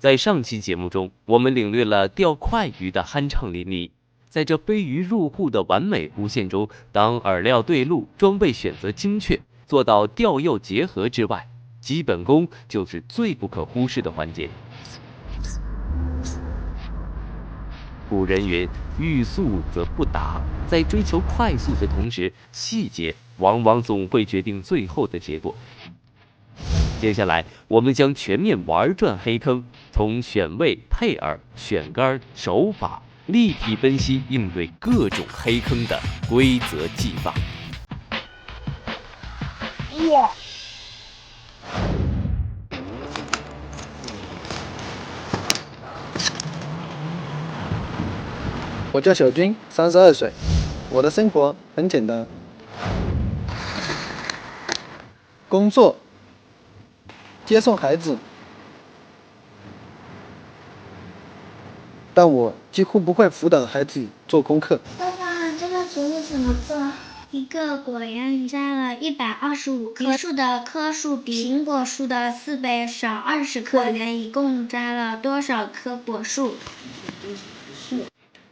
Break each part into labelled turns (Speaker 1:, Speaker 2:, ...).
Speaker 1: 在上期节目中，我们领略了钓快鱼的酣畅淋漓。在这飞鱼入户的完美无限中，当饵料对路、装备选择精确，做到钓诱结合之外，基本功就是最不可忽视的环节。古人云：“欲速则不达。”在追求快速的同时，细节往往总会决定最后的结果。接下来，我们将全面玩转黑坑，从选位、配饵、选竿、手法，立体分析应对各种黑坑的规则技法。
Speaker 2: 哇！我叫小军，32岁，我的生活很简单，工作、接送孩子，但我几乎不会辅导孩子做功课。
Speaker 3: 爸爸，这个植物怎么做？一个果园摘了125棵树的棵数比苹果树的4倍少20棵，园一共摘了多少棵果树？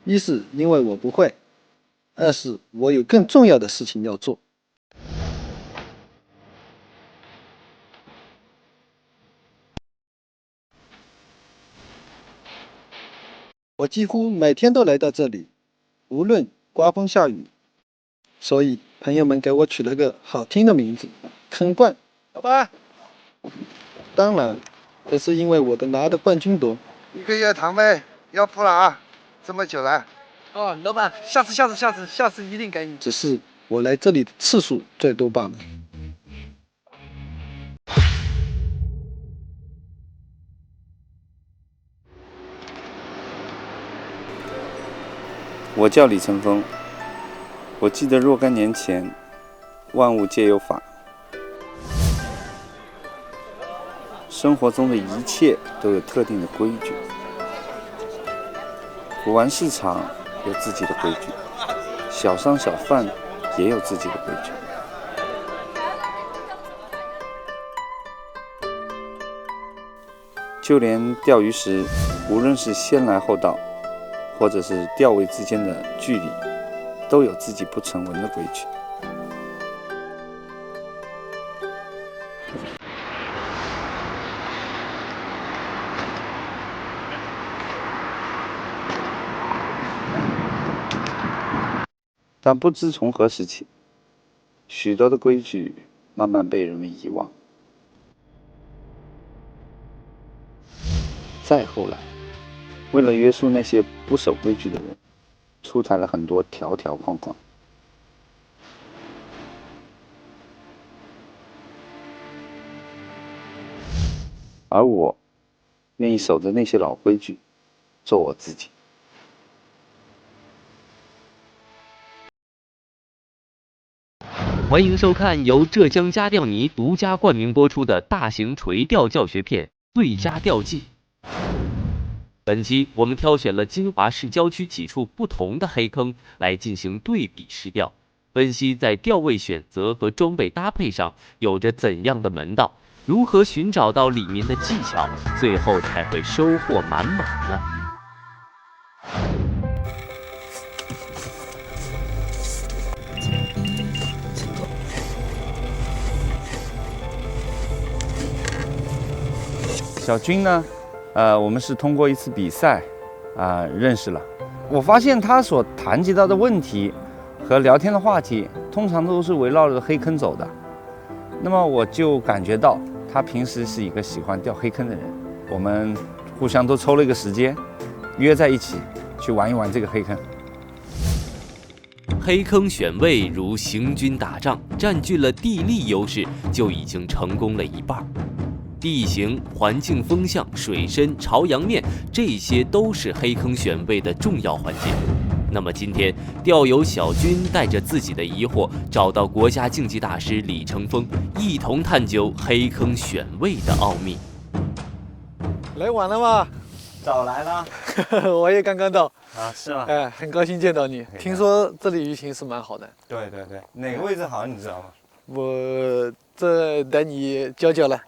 Speaker 2: 一是因为我不会，二是我有更重要的事情要做。我几乎每天都来到这里，无论刮风下雨，所以朋友们给我取了个好听的名字——坑冠。
Speaker 4: 老板，
Speaker 2: 当然，这是因为我的拿的冠军多。
Speaker 4: 1个月堂费要付了啊！这么久了。
Speaker 5: 哦，老板，下次一定给你。
Speaker 2: 只是我来这里的次数最多罢了。
Speaker 6: 我叫李成峰，我记得若干年前，万物皆有法，生活中的一切都有特定的规矩。古玩市场有自己的规矩，小商小贩也有自己的规矩。就连钓鱼时，无论是先来后到，或者是钓位之间的距离，都有自己不成文的规矩。但不知从何时起，许多的规矩慢慢被人们遗忘。再后来，为了约束那些不守规矩的人，出台了很多条条框框。而我愿意守着那些老规矩，做我自己。
Speaker 1: 欢迎收看由浙江家钓泥独家冠名播出的大型垂钓教学片《最佳钓技》。本期我们挑选了金华市郊区几处不同的黑坑来进行对比试钓，分析在钓位选择和装备搭配上有着怎样的门道，如何寻找到里面的技巧，最后才会收获满满呢？
Speaker 6: 小军呢，我们是通过一次比赛认识了。我发现他所谈及到的问题和聊天的话题，通常都是围绕着黑坑走的。那么我就感觉到他平时是一个喜欢钓黑坑的人。我们互相都抽了一个时间，约在一起去玩一玩这个黑坑。
Speaker 1: 黑坑选位如行军打仗，占据了地利优势就已经成功了一半。地形、环境、风向、水深、朝阳面，这些都是黑坑选位的重要环节。那么今天，钓友小军带着自己的疑惑，找到国家竞技大师李成峰，一同探究黑坑选位的奥秘。
Speaker 5: 来晚了吗？
Speaker 7: 早来了。
Speaker 5: 我也刚刚到。
Speaker 7: 啊，是吗？
Speaker 5: 哎，很高兴见到你。听说这里鱼情是蛮好的。
Speaker 7: 对，哪个位置好你知道吗？
Speaker 5: 我这等你教教了。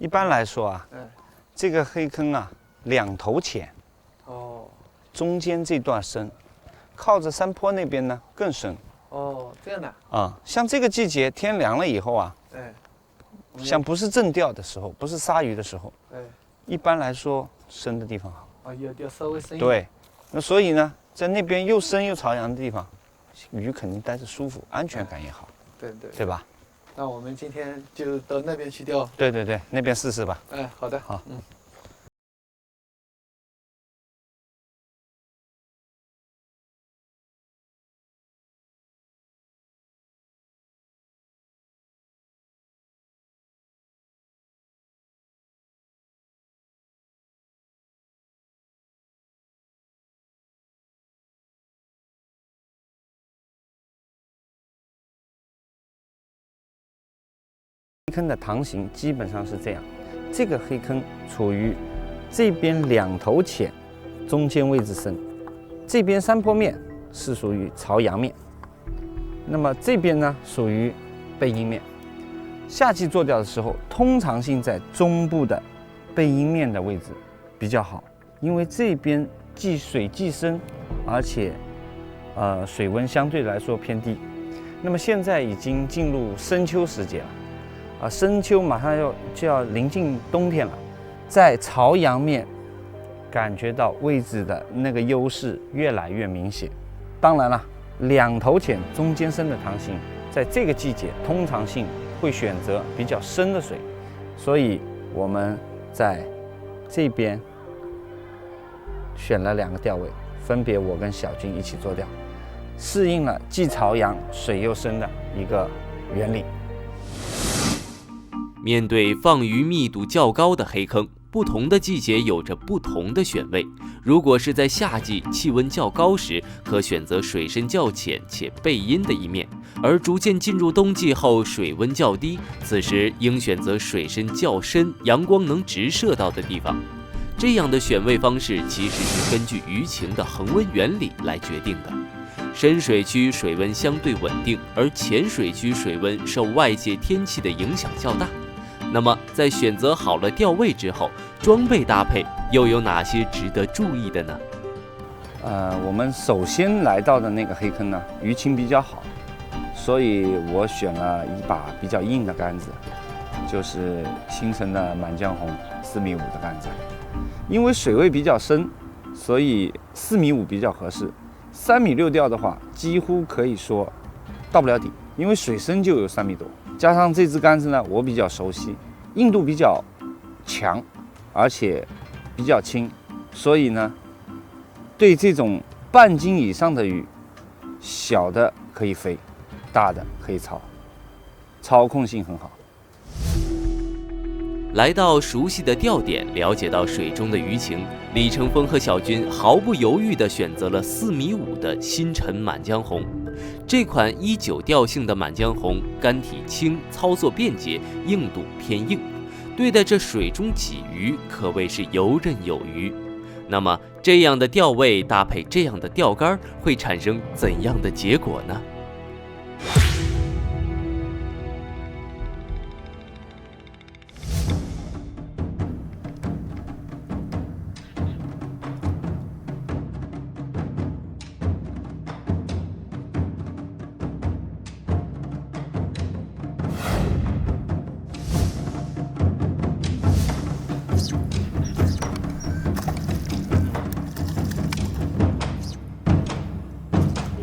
Speaker 7: 一般来说啊，这个黑坑啊，
Speaker 6: 两头浅，
Speaker 5: 哦
Speaker 6: 中间这段深，靠着山坡那边呢更深。
Speaker 5: 哦，这样的。
Speaker 6: 啊，像这个季节天凉了以后啊，
Speaker 5: 哎
Speaker 6: 像不是正钓的时候，不是杀鱼的时候，
Speaker 5: 哎，
Speaker 6: 一般来说深的地方好。
Speaker 5: 哦，要稍微深一点。
Speaker 6: 对，那所以呢，在那边又深又朝阳的地方，鱼肯定待着舒服，安全感也好，
Speaker 5: 对对。
Speaker 6: 对吧？
Speaker 5: 那我们今天就到那边去钓。
Speaker 6: 对对对，那边试试吧。
Speaker 5: 哎，好的。
Speaker 6: 好。
Speaker 5: 嗯。
Speaker 6: 黑坑的塘型基本上是这样，这个黑坑处于这边两头浅，中间位置深，这边山坡面是属于朝阳面，那么这边呢属于背阴面。夏季做钓的时候，通常性在中部的背阴面的位置比较好，因为这边水既深，而且水温相对来说偏低。那么现在已经进入深秋时节了，深秋马上就要临近冬天了，在朝阳面感觉到位置的那个优势越来越明显。当然了，两头浅中间深的塘型，在这个季节通常性会选择比较深的水，所以我们在这边选了2个钓位，分别我跟小军一起做钓，适应了既朝阳水又深的一个原理。
Speaker 1: 面对放鱼密度较高的黑坑，不同的季节有着不同的选位。如果是在夏季气温较高时，可选择水深较浅且背阴的一面；而逐渐进入冬季后，水温较低，此时应选择水深较深、阳光能直射到的地方。这样的选位方式其实是根据鱼情的恒温原理来决定的。深水区水温相对稳定，而浅水区水温受外界天气的影响较大。那么，在选择好了钓位之后，装备搭配又有哪些值得注意的呢？
Speaker 6: 我们首先来到的那个黑坑呢，鱼情比较好，所以我选了一把比较硬的杆子，就是新城的满江红4.5米的杆子。因为水位比较深，所以4.5米比较合适。3.6米钓的话，几乎可以说到不了底，因为水深就有3米多。加上这支杆子呢，我比较熟悉，硬度比较强，而且比较轻，所以呢，对这种半斤以上的鱼，小的可以飞，大的可以操，操控性很好。
Speaker 1: 来到熟悉的钓点，了解到水中的鱼情，李成峰和小军毫不犹豫地选择了4.5米的新城满江红。这款19调性的满江红，竿体轻，操作便捷，硬度偏硬，对待这水中鲫鱼可谓是游刃有余。那么，这样的钓位搭配这样的钓竿，会产生怎样的结果呢？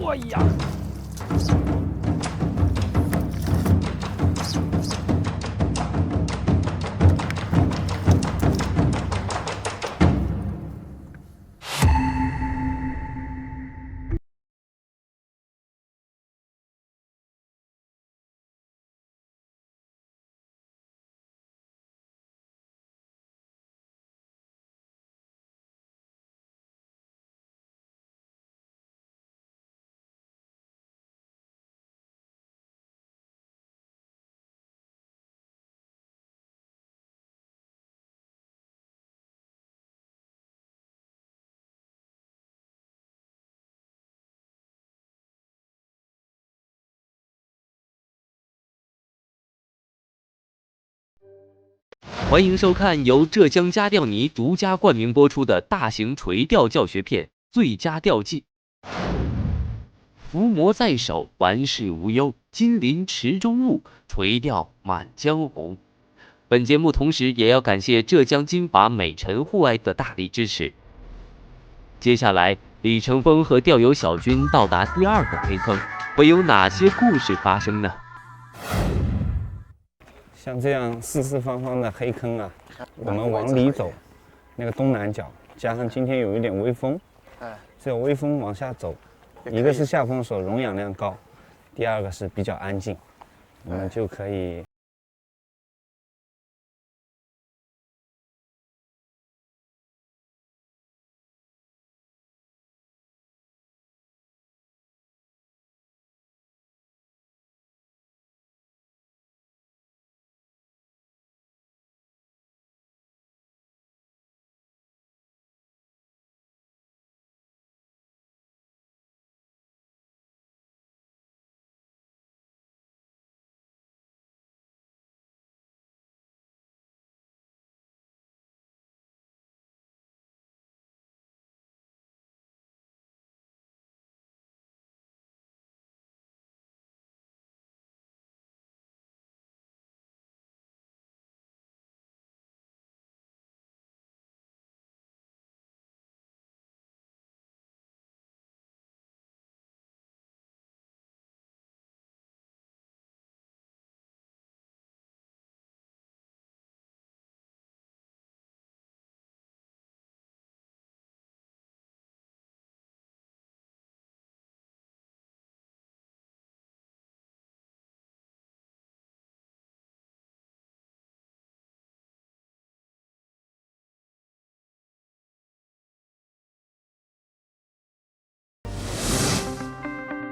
Speaker 5: 哎呀！
Speaker 1: 欢迎收看由浙江嘉钓泥独家冠名播出的大型垂钓教学片《最佳钓技》。伏魔在手，玩世无忧；金鳞池中物，垂钓满江红。本节目同时也要感谢浙江金法美辰户外的大力支持。接下来，李成峰和钓友小军到达第2个黑坑，会有哪些故事发生呢？
Speaker 6: 像这样四四方方的黑坑啊，我们往里走，那个东南角，加上今天有一点微风，这个微风往下走，一个是下风手溶氧量高，第二个是比较安静，我们就可以。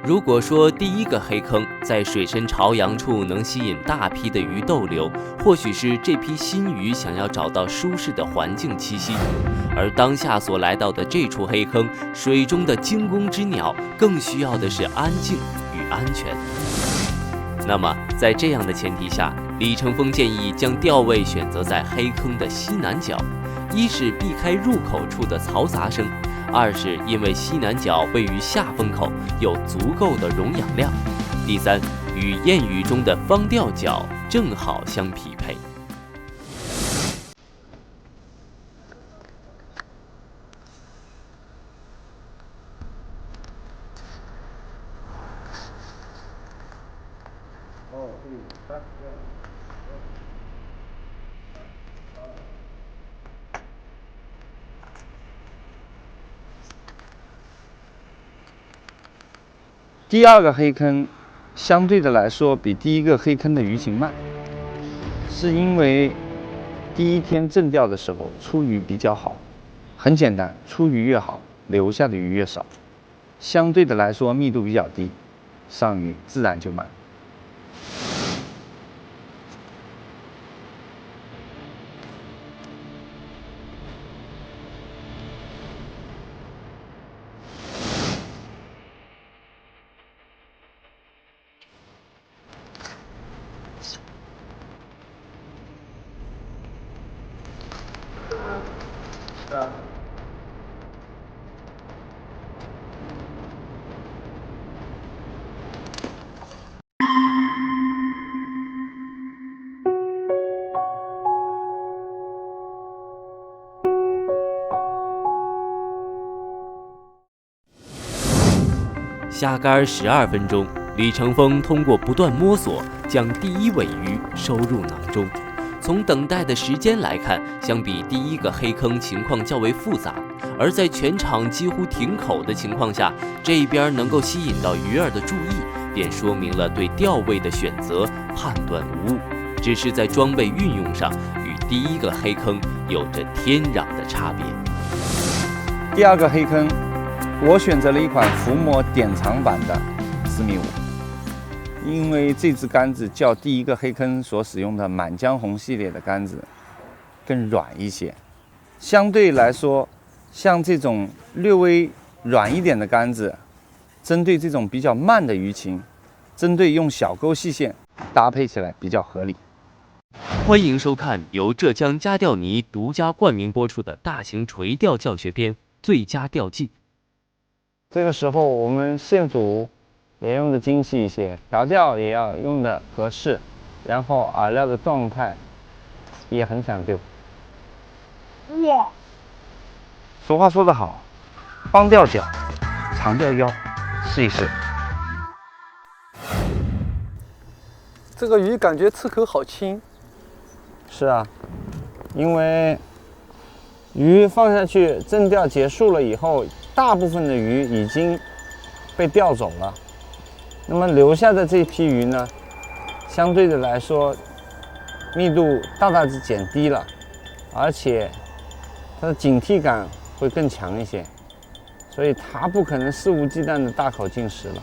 Speaker 1: 如果说第1个黑坑在水深潮阳处能吸引大批的鱼逗留，或许是这批新鱼想要找到舒适的环境栖息，而当下所来到的这处黑坑，水中的惊弓之鸟更需要的是安静与安全。那么在这样的前提下，李成峰建议将钓位选择在黑坑的西南角，一是避开入口处的嘈杂声，二是因为西南角位于下风口，有足够的溶氧量，第三，与谚语中的方钓角正好相匹配。
Speaker 6: 第2个黑坑相对的来说比第1个黑坑的鱼情慢，是因为第1天正钓的时候出鱼比较好。很简单，出鱼越好，留下的鱼越少，相对的来说密度比较低，上鱼自然就慢。
Speaker 1: 下竿12分钟，李成峰通过不断摸索，将第1尾鱼收入囊中。从等待的时间来看，相比第1个黑坑情况较为复杂，而在全场几乎停口的情况下，这边能够吸引到鱼儿的注意，便说明了对钓位的选择判断无误，只是在装备运用上与第1个黑坑有着天壤的差别。
Speaker 6: 第2个黑坑，我选择了一款伏魔典藏版的4.5米，因为这支杆子较第1个黑坑所使用的满江红系列的杆子更软一些，相对来说，像这种略微软一点的杆子，针对这种比较慢的鱼情，针对用小钩细线搭配起来比较合理。
Speaker 1: 欢迎收看由浙江家钓泥独家冠名播出的大型垂钓教学片《最佳钓技》。
Speaker 6: 这个时候我们线组也用的精细一些，调钓也要用的合适，然后饵料的状态也很讲究。哇！俗话说得好，方钓脚，长钓腰，试一试。
Speaker 5: 这个鱼感觉刺口好轻。
Speaker 6: 是啊，因为鱼放下去正钓结束了以后，大部分的鱼已经被钓走了，那么留下的这批鱼呢，相对的来说密度大大的减低了，而且它的警惕感会更强一些，所以它不可能肆无忌惮的大口进食了。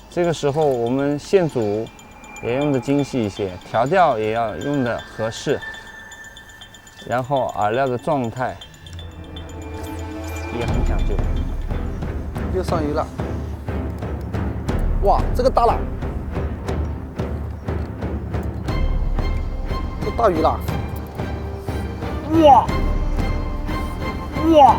Speaker 6: 这个时候我们线组也用的精细一些，调钓也要用的合适，然后饵料的状态也很讲究。
Speaker 5: 又上鱼了，哇，这个大了，这大鱼了，哇，哇，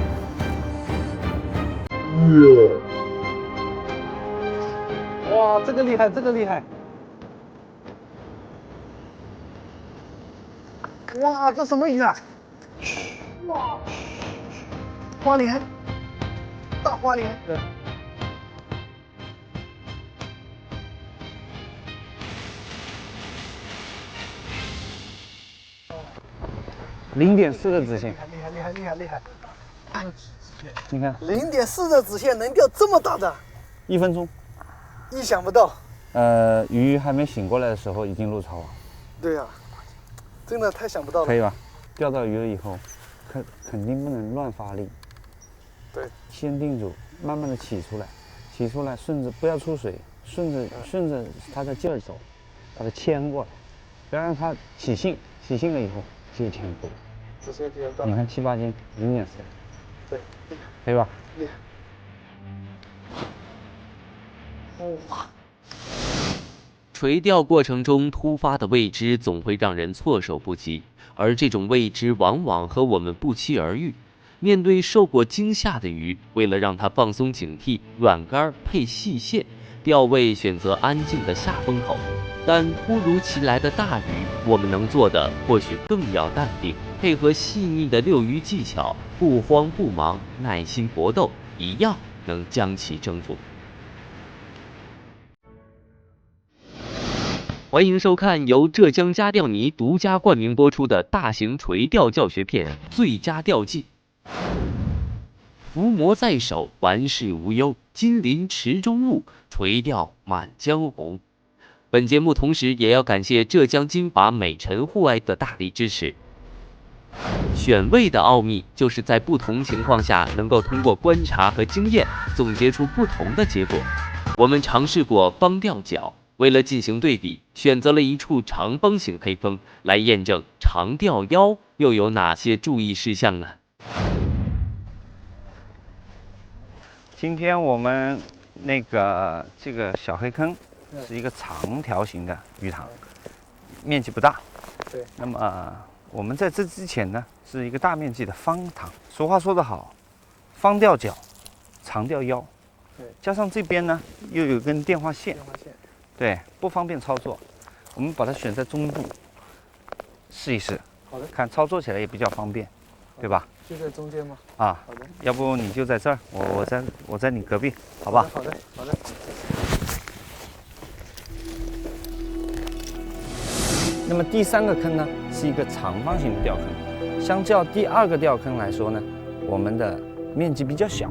Speaker 5: 哇，这个厉害，这个厉害。哇，这什么鱼啊？哇，花鲢，大花鲢。
Speaker 6: 0.4的直线，
Speaker 5: 厉害！
Speaker 6: 你看
Speaker 5: 0.4的直线能钓这么大的
Speaker 6: ，1分钟。
Speaker 5: 意想不到。
Speaker 6: 鱼还没醒过来的时候已经入潮了。
Speaker 5: 对呀、真的太想不到了。
Speaker 6: 可以吧？钓到鱼了以后，肯定不能乱发力。
Speaker 5: 对，
Speaker 6: 先定住，慢慢的起出来，顺着不要出水，顺着它的劲儿走，把它牵过来，不要让它起兴了以后接牵过来。
Speaker 5: 直线比较大。
Speaker 6: 你看7、8斤，0.4，
Speaker 5: 对，
Speaker 6: 可以吧？
Speaker 5: 厉害。哇！
Speaker 1: 垂钓过程中突发的未知总会让人措手不及，而这种未知往往和我们不期而遇。面对受过惊吓的鱼，为了让它放松警惕，软竿配细线，钓位选择安静的下风口。但突如其来的大鱼，我们能做的或许更要淡定，配合细腻的遛鱼技巧，不慌不忙，耐心搏斗，一样能将其征服。欢迎收看由浙江家钓泥独家冠名播出的大型垂钓教学片《最佳钓技》。伏魔在手，玩世无忧，金鳞池中物，垂钓满江红。本节目同时也要感谢浙江金华美辰户外的大力支持。选位的奥秘就是在不同情况下能够通过观察和经验总结出不同的结果。我们尝试过方钓脚，为了进行对比，选择了一处长方形黑锋来验证长钓腰又有哪些注意事项呢？
Speaker 6: 今天我们这个小黑坑是一个长条形的鱼塘，面积不大。
Speaker 5: 对。
Speaker 6: 那么我们在这之前呢，是一个大面积的方塘。俗话说得好，方钓脚，长钓腰。
Speaker 5: 对。
Speaker 6: 加上这边呢，又有根电话线。对，不方便操作，我们把它选在中部，试一试。
Speaker 5: 好的。
Speaker 6: 看操作起来也比较方便，对吧？
Speaker 5: 就在中间吗？
Speaker 6: 啊。
Speaker 5: 好的。
Speaker 6: 要不你就在这儿，我在你隔壁，好吧？
Speaker 5: 好的。
Speaker 6: 那么第3个坑呢，是一个长方形的钓坑。相较第2个钓坑来说呢，我们的面积比较小，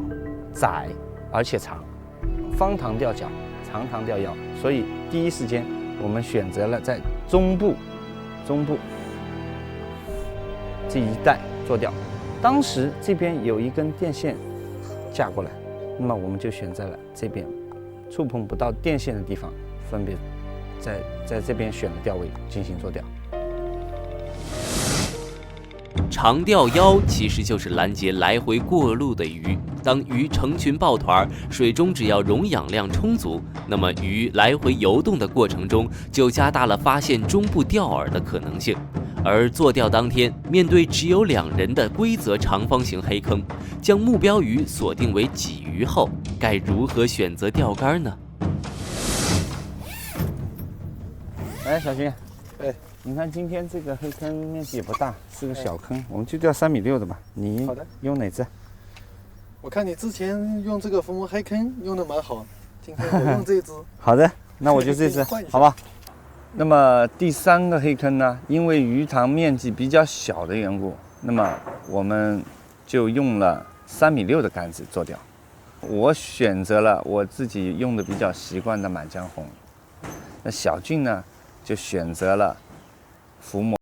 Speaker 6: 窄而且长，方塘钓脚，长塘钓腰，所以第一时间我们选择了在中部这一带做钓。当时这边有一根电线架过来，那么我们就选在了这边，触碰不到电线的地方，分别在这边选了钓位进行做钓。
Speaker 1: 长钓腰其实就是拦截来回过路的鱼。当鱼成群抱团，水中只要溶氧量充足，那么鱼来回游动的过程中，就加大了发现中部钓饵的可能性。而做钓当天，面对只有2人的规则长方形黑坑，将目标鱼锁定为鲫鱼后，该如何选择钓竿呢？
Speaker 6: 哎，小军，
Speaker 2: 哎，
Speaker 6: 你看今天这个黑坑面积也不大，是个小坑，我们就钓3.6米的吧。你
Speaker 2: 好的
Speaker 6: 用哪只？
Speaker 2: 我看你之前用这个浮木黑坑用的蛮好，今天我用这只。
Speaker 6: 好的，那我就这只
Speaker 2: 换一，下
Speaker 6: 好吧？那么第3个黑坑呢，因为鱼塘面积比较小的缘故，那么我们就用了3.6米的杆子做钓。我选择了我自己用的比较习惯的满江红，那小俊呢就选择了浮木。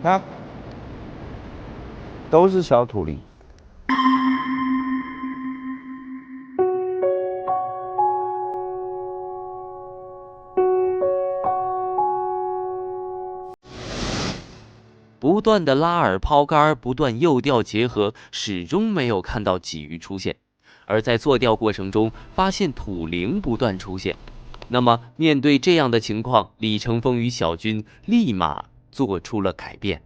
Speaker 6: 看，都是小土林。
Speaker 1: 不断的拉饵抛竿，不断诱钓结合，始终没有看到鲫鱼出现。而在做钓过程中，发现土灵不断出现。那么面对这样的情况，李成峰与小军立马做出了改变。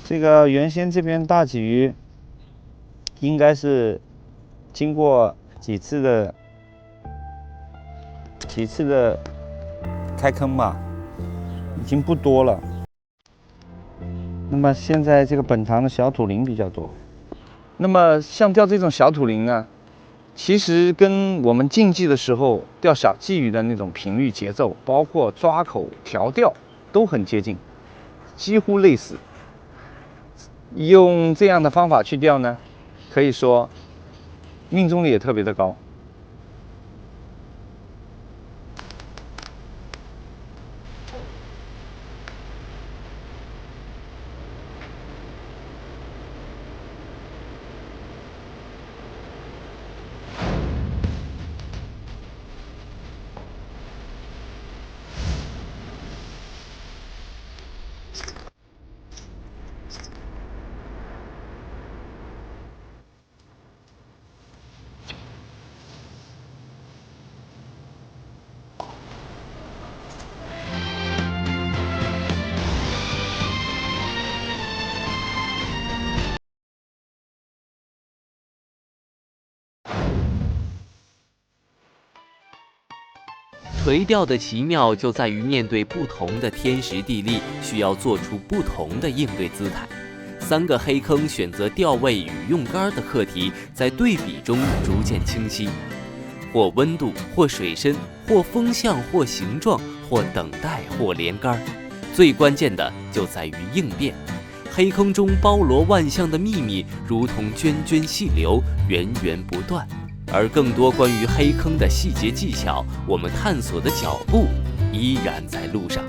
Speaker 6: 这个原先这边大鲫鱼应该是经过几次的开坑吧，已经不多了。那么现在这个本塘的小土林比较多。那么像钓这种小土林呢，其实跟我们竞技的时候钓小鲫鱼的那种频率节奏，包括抓口调钓都很接近，几乎类似。用这样的方法去钓呢，可以说命中率也特别的高。
Speaker 1: 垂钓的奇妙就在于面对不同的天时地利，需要做出不同的应对姿态。3个黑坑选择钓位与用竿的课题，在对比中逐渐清晰。或温度，或水深，或风向，或形状，或等待，或连竿。最关键的就在于应变。黑坑中包罗万象的秘密，如同涓涓细流，源源不断。而更多关于黑坑的细节技巧，我们探索的脚步依然在路上。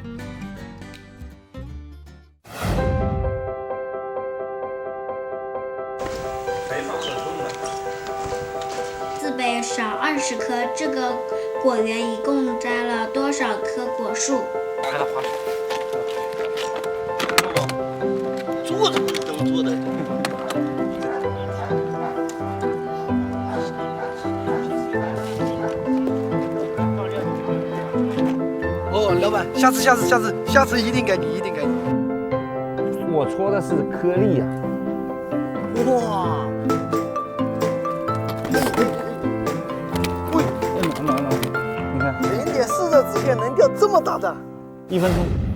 Speaker 3: 自北少20棵，这个果园一共摘了多少棵果树？
Speaker 4: 看他滑水。坐着不是都坐的。哦，老板，下次一定给你，一定给你。
Speaker 6: 我戳的是颗粒啊！
Speaker 4: 哇！
Speaker 6: 你看
Speaker 2: 0.4的纸片能钓这么大的？
Speaker 6: ，1分钟。